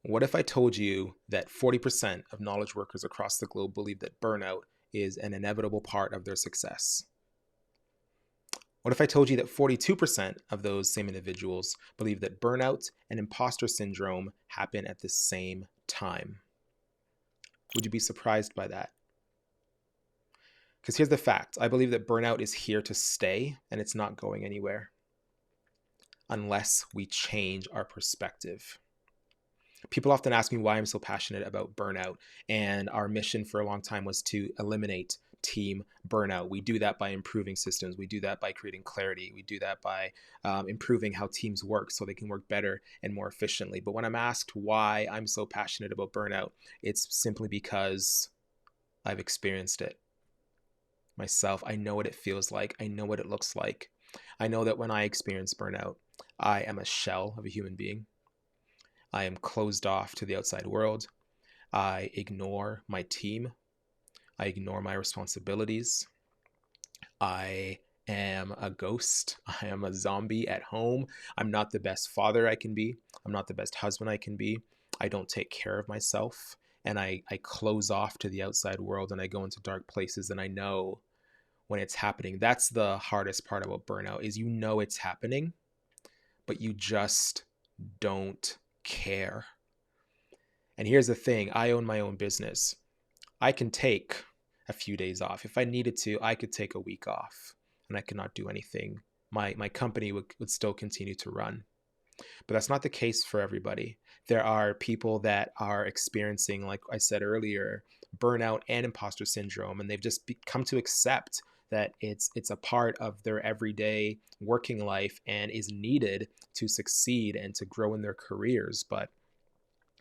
What if I told you that 40% of knowledge workers across the globe believe that burnout is an inevitable part of their success? What if I told you that 42% of those same individuals believe that burnout and imposter syndrome happen at the same time? Would you be surprised by that? Because here's the fact: I believe that burnout is here to stay and it's not going anywhere unless we change our perspective. People often ask me why I'm so passionate about burnout, and our mission for a long time was to eliminate team burnout. We do that by improving systems. We do that by creating clarity. We do that by improving how teams work so they can work better and more efficiently. But when I'm asked why I'm so passionate about burnout, it's simply because I've experienced it myself. I know what it feels like. I know what it looks like. I know that when I experience burnout, I am a shell of a human being. I am closed off to the outside world. I ignore my team. I ignore my responsibilities. I am a ghost. I am a zombie at home. I'm not the best father I can be. I'm not the best husband I can be. I don't take care of myself. And I close off to the outside world and I go into dark places, and I know when it's happening. That's the hardest part about burnout, is it's happening, but you just don't care. And here's the thing: I own my own business. I can take a few days off. If I needed to, I could take a week off and I could not do anything. My company would still continue to run. But that's not the case for everybody. There are people that are experiencing, like I said earlier, burnout and imposter syndrome, and they've just come to accept that it's a part of their everyday working life and is needed to succeed and to grow in their careers. But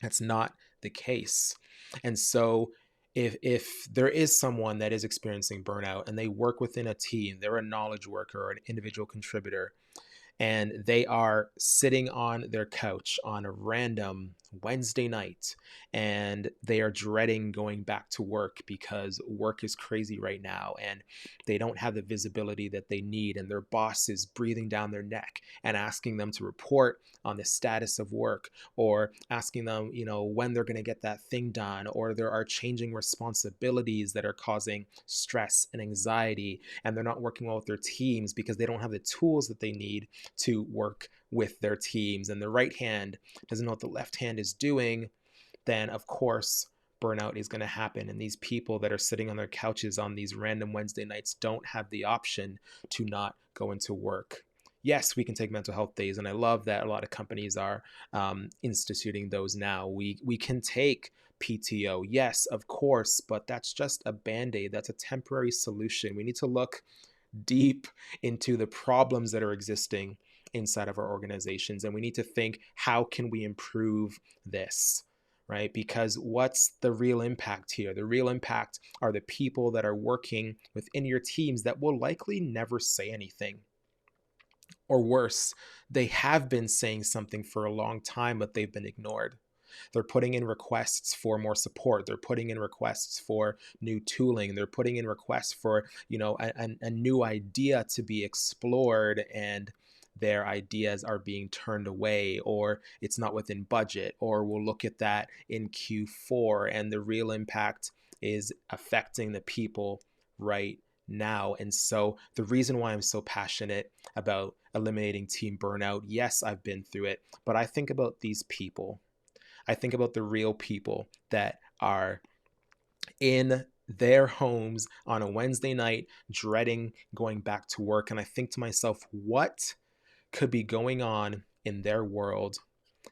that's not the case. And so if there is someone that is experiencing burnout and they work within a team, they're a knowledge worker or an individual contributor, and they are sitting on their couch on a random Wednesday night and they are dreading going back to work because work is crazy right now and they don't have the visibility that they need, and their boss is breathing down their neck and asking them to report on the status of work, or asking them, when they're going to get that thing done, or there are changing responsibilities that are causing stress and anxiety, and they're not working well with their teams because they don't have the tools that they need to work with their teams, and the right hand doesn't know what the left hand is doing, then of course burnout is going to happen. And these people that are sitting on their couches on these random Wednesday nights don't have the option to not go into work. Yes, we can take mental health days, and I love that a lot of companies are instituting those now. We can take PTO, yes, of course, but that's just a band-aid. That's a temporary solution. We need to look deep into the problems that are existing inside of our organizations, and we need to think, how can we improve this, right? Because what's the real impact here? The real impact are the people that are working within your teams that will likely never say anything. Or worse, they have been saying something for a long time, but they've been ignored. They're putting in requests for more support. They're putting in requests for new tooling. They're putting in requests for, a new idea to be explored, and their ideas are being turned away, or it's not within budget, or we'll look at that in Q4, and the real impact is affecting the people right now. And so the reason why I'm so passionate about eliminating team burnout, yes, I've been through it, but I think about these people. I think about the real people that are in their homes on a Wednesday night, dreading going back to work. And I think to myself, what could be going on in their world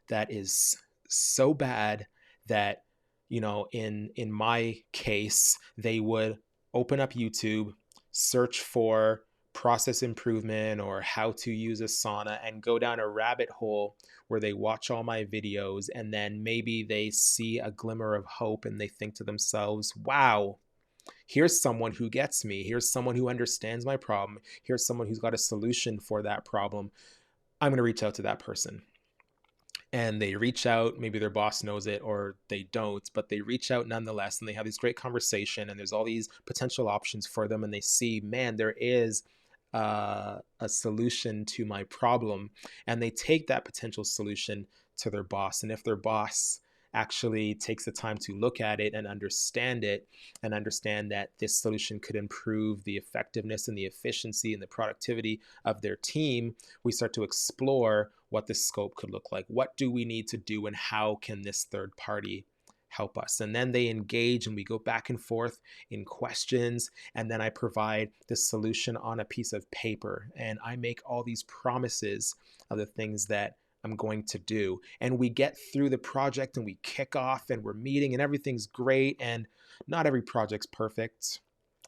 that is so bad that, in my case, they would open up YouTube, search for process improvement or how to use a sauna, and go down a rabbit hole where they watch all my videos, and then maybe they see a glimmer of hope and they think to themselves, wow, here's someone who gets me. Here's someone who understands my problem. Here's someone who's got a solution for that problem. I'm going to reach out to that person. And they reach out, maybe their boss knows it or they don't, but they reach out nonetheless, and they have this great conversation, and there's all these potential options for them, and they see, man, there is a solution to my problem, and they take that potential solution to their boss. And if their boss actually takes the time to look at it and understand it, and understand that this solution could improve the effectiveness and the efficiency and the productivity of their team, we start to explore what the scope could look like. What do we need to do, and how can this third party help us? And then they engage, and we go back and forth in questions, and then I provide the solution on a piece of paper, and I make all these promises of the things that I'm going to do. And we get through the project, and we kick off, and we're meeting, and everything's great. And not every project's perfect.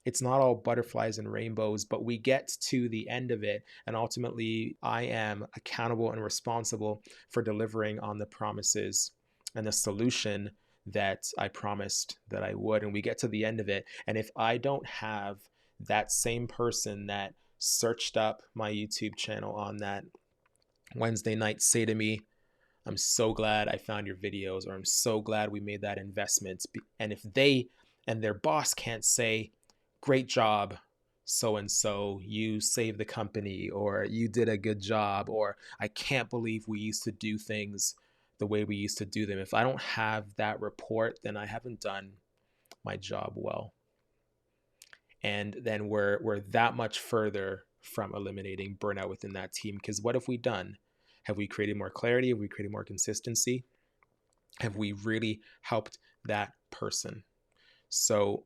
It's not all butterflies and rainbows, but we get to the end of it. And ultimately, I am accountable and responsible for delivering on the promises and the solution that I promised that I would. And we get to the end of it. And if I don't have that same person that searched up my YouTube channel on that Wednesday night say to me, I'm so glad I found your videos, or I'm so glad we made that investment. And if they and their boss can't say, great job, so and so, you saved the company, or you did a good job, or I can't believe we used to do things the way we used to do them. If I don't have that report, then I haven't done my job well. And then we're that much further from eliminating burnout within that team. Because what have we done? Have we created more clarity? Have we created more consistency? Have we really helped that person? So,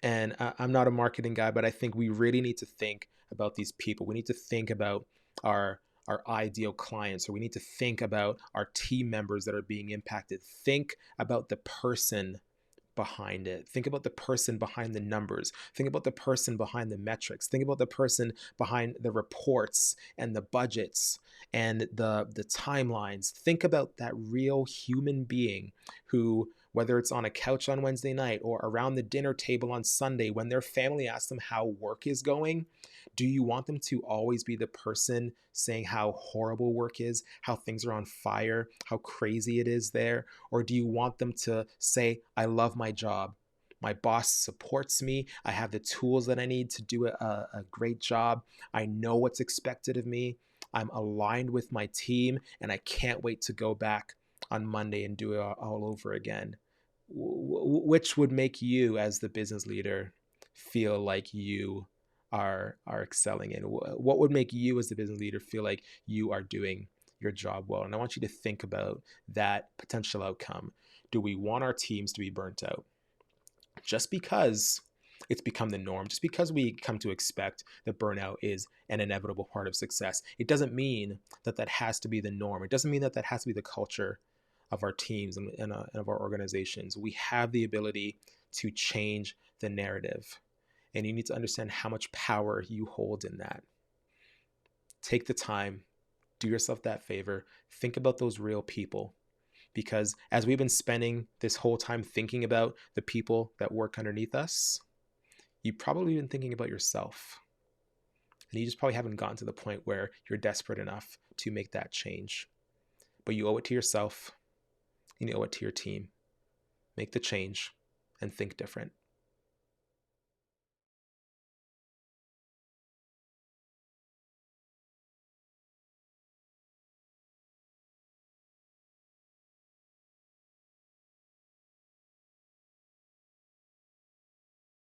and I'm not a marketing guy, but I think we really need to think about these people. We need to think about our ideal clients, or we need to think about our team members that are being impacted. Think about the person behind it. Think about the person behind the numbers. Think about the person behind the metrics. Think about the person behind the reports and the budgets and the timelines. Think about that real human being who, whether it's on a couch on Wednesday night or around the dinner table on Sunday, when their family asks them how work is going, do you want them to always be the person saying how horrible work is, how things are on fire, how crazy it is there? Or do you want them to say, I love my job, my boss supports me, I have the tools that I need to do a great job, I know what's expected of me, I'm aligned with my team, and I can't wait to go back on Monday and do it all over again? Which would make you, as the business leader, feel like you are excelling in? What would make you, as the business leader, feel like you are doing your job well? And I want you to think about that potential outcome. Do we want our teams to be burnt out? Just because it's become the norm, just because we come to expect that burnout is an inevitable part of success, it doesn't mean that that has to be the norm. It doesn't mean that that has to be the culture of our teams and of our organizations. We have the ability to change the narrative, and you need to understand how much power you hold in that. Take the time, do yourself that favor, think about those real people. Because as we've been spending this whole time thinking about the people that work underneath us, you've probably been thinking about yourself. And you just probably haven't gotten to the point where you're desperate enough to make that change. But you owe it to yourself, and you owe it to your team. Make the change and think different.